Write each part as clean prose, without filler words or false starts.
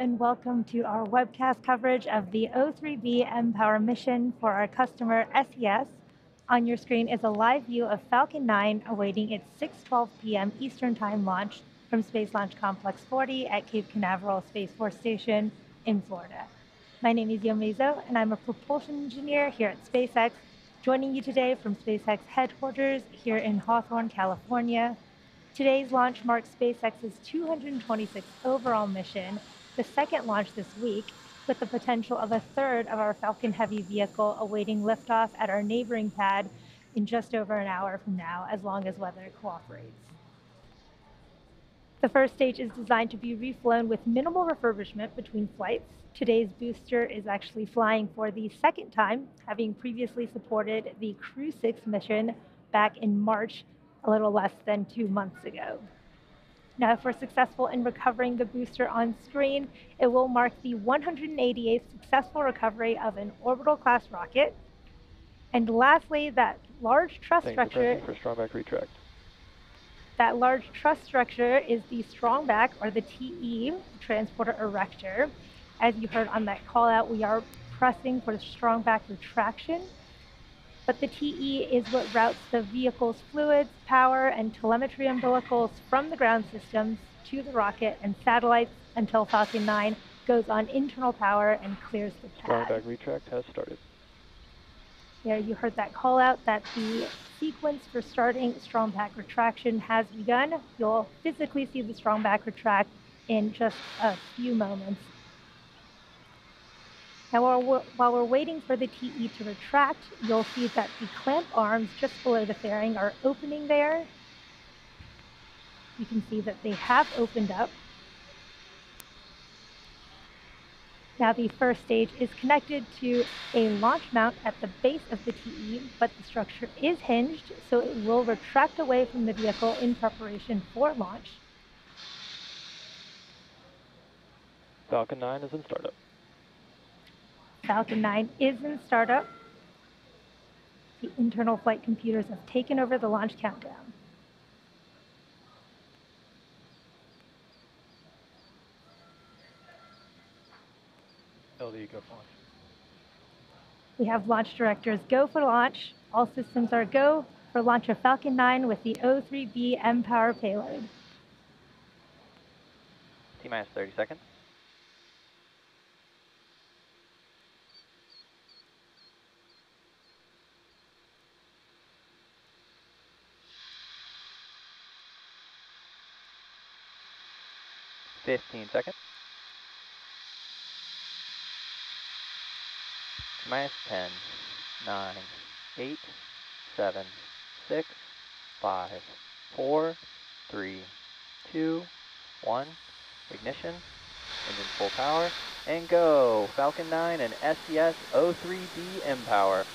and welcome to our webcast coverage of the O3b mPOWER mission for our customer SES. On your screen is a live view of Falcon 9 awaiting its 6:12 p.m. Eastern Time launch from Space Launch Complex 40 at Cape Canaveral Space Force Station in Florida. My name is Yomezo, and I'm a propulsion engineer here at SpaceX, joining you today from SpaceX headquarters here in Hawthorne, California. Today's launch marks SpaceX's 226th overall mission, the second launch this week, with the potential of a third of our Falcon Heavy vehicle awaiting liftoff at our neighboring pad in just over an hour from now, as long as weather cooperates. The first stage is designed to be reflown with minimal refurbishment between flights. Today's booster is actually flying for the second time, having previously supported the Crew 6 mission back in March, a little less than 2 months ago. Now, if we're successful in recovering the booster on screen, it will mark the 188th successful recovery of an orbital class rocket. And lastly, that large truss structure. For strong back retract. That large truss structure is the strong back, or the TE, transporter erector. As you heard on that call out, we are pressing for the strong back retraction. But the TE is what routes the vehicle's fluids, power, and telemetry umbilicals from the ground systems to the rocket and satellites until Falcon 9 goes on internal power and clears the pad. Strong back retract has started. There you heard that call out that the sequence for starting strong back retraction has begun. You'll physically see the strong back retract in just a few moments. Now, while we're waiting for the TE to retract, you'll see that the clamp arms just below the fairing are opening there. You can see that they have opened up. Now, the first stage is connected to a launch mount at the base of the TE, but the structure is hinged, so it will retract away from the vehicle in preparation for launch. Falcon 9 is in startup. Falcon 9 is in startup. The internal flight computers have taken over the launch countdown. LD, go for launch. We have launch directors go for launch. All systems are go for launch of Falcon 9 with the O3b mPOWER payload. T-minus 30 seconds. -15 seconds. Minus 10, 9, 8, 7, 6, 5, 4, 3, 2, 1. Ignition, engine full power, and go! Falcon 9 and SES O3b mPOWER.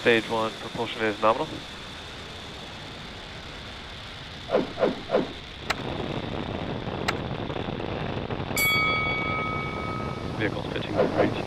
Stage 1 propulsion is nominal. Vehicle's pitching over range.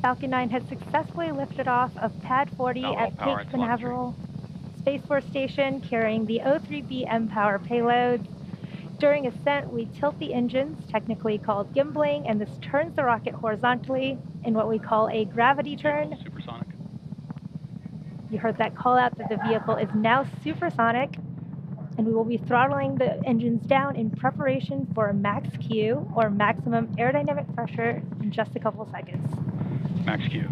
Falcon 9 has successfully lifted off of Pad 40 at Cape Canaveral Space Force Station, carrying the O3b mPOWER payload. During ascent, we tilt the engines, technically called gimbaling, and this turns the rocket horizontally in what we call a gravity turn. Supersonic. You heard that call out that the vehicle is now supersonic, and we will be throttling the engines down in preparation for max Q, or maximum aerodynamic pressure, in just a couple seconds. Max Q.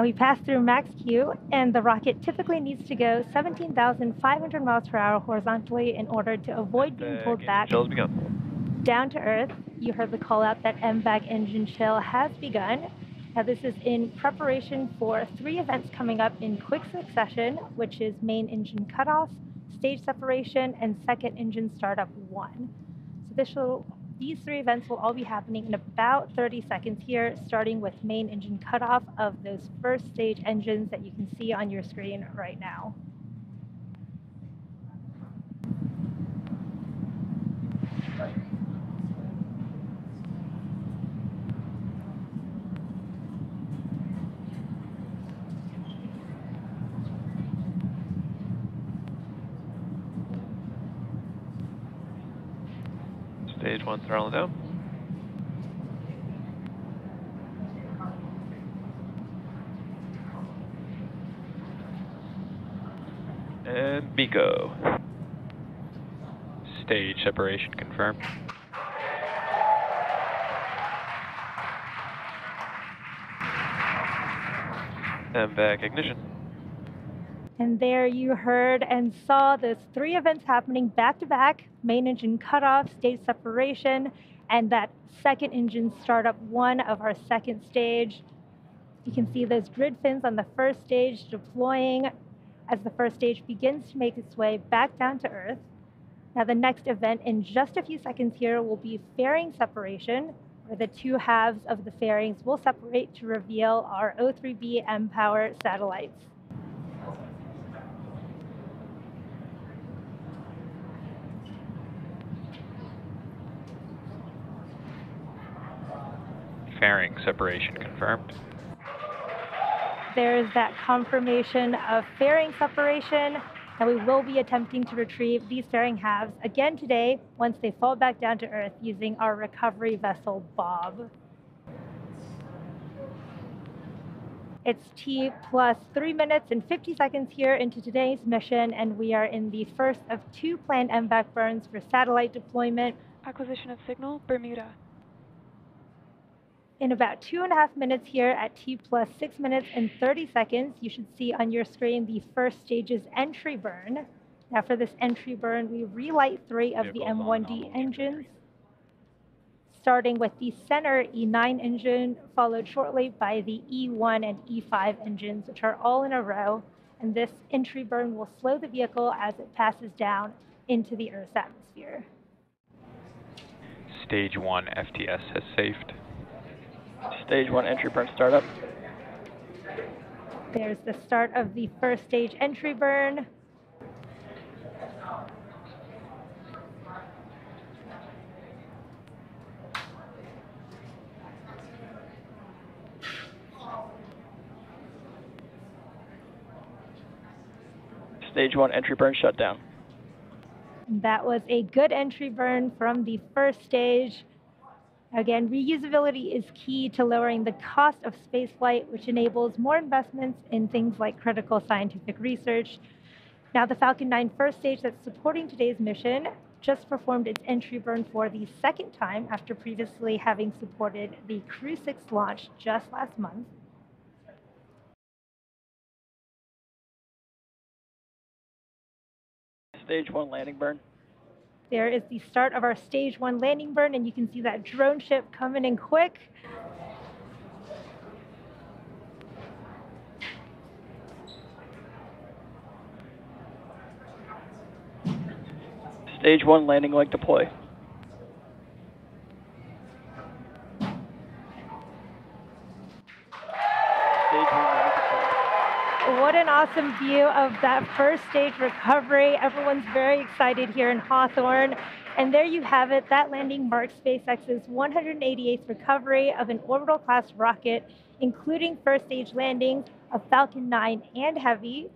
Now we pass through max Q, and the rocket typically needs to go 17,500 miles per hour horizontally in order to avoid being pulled back down to Earth. You heard the call out that MVAC engine chill has begun. Now this is in preparation for 3 events coming up in quick succession, which is main engine cutoff, stage separation, and second engine startup 1. So these 3 events will all be happening in about 30 seconds here, starting with main engine cutoff of those first stage engines that you can see on your screen right now. Stage 1 throttling down. And Bico. Stage separation confirmed. And back ignition. And there you heard and saw those 3 events happening back to back, main engine cutoff, stage separation, and that second engine startup 1 of our second stage. You can see those grid fins on the first stage deploying as the first stage begins to make its way back down to Earth. Now the next event in just a few seconds here will be fairing separation, where the 2 halves of the fairings will separate to reveal our O3b mPOWER satellites. Fairing separation confirmed. There's that confirmation of fairing separation, and we will be attempting to retrieve these fairing halves again today once they fall back down to Earth using our recovery vessel, Bob. It's T plus 3 minutes and 50 seconds here into today's mission, and we are in the first of 2 planned MVAC burns for satellite deployment. Acquisition of signal, Bermuda. In about 2.5 minutes here at T plus 6 minutes and 30 seconds, you should see on your screen the first stage's entry burn. Now for this entry burn, we relight 3 of the M1D engines, starting with the center E9 engine, followed shortly by the E1 and E5 engines, which are all in a row. And this entry burn will slow the vehicle as it passes down into the Earth's atmosphere. Stage 1 FTS has safed. Stage 1 entry burn startup. There's the start of the first stage entry burn. Stage 1 entry burn shutdown. That was a good entry burn from the first stage. Again, reusability is key to lowering the cost of spaceflight, which enables more investments in things like critical scientific research. Now, the Falcon 9 first stage that's supporting today's mission just performed its entry burn for the second time after previously having supported the Crew 6 launch just last month. Stage 1 landing burn. There is the start of our stage 1 landing burn, and you can see that drone ship coming in quick. Stage 1 landing leg deploy. What an awesome view of that first stage recovery. Everyone's very excited here in Hawthorne. And there you have it. That landing marks SpaceX's 188th recovery of an orbital class rocket, including first stage landings of Falcon 9 and Heavy.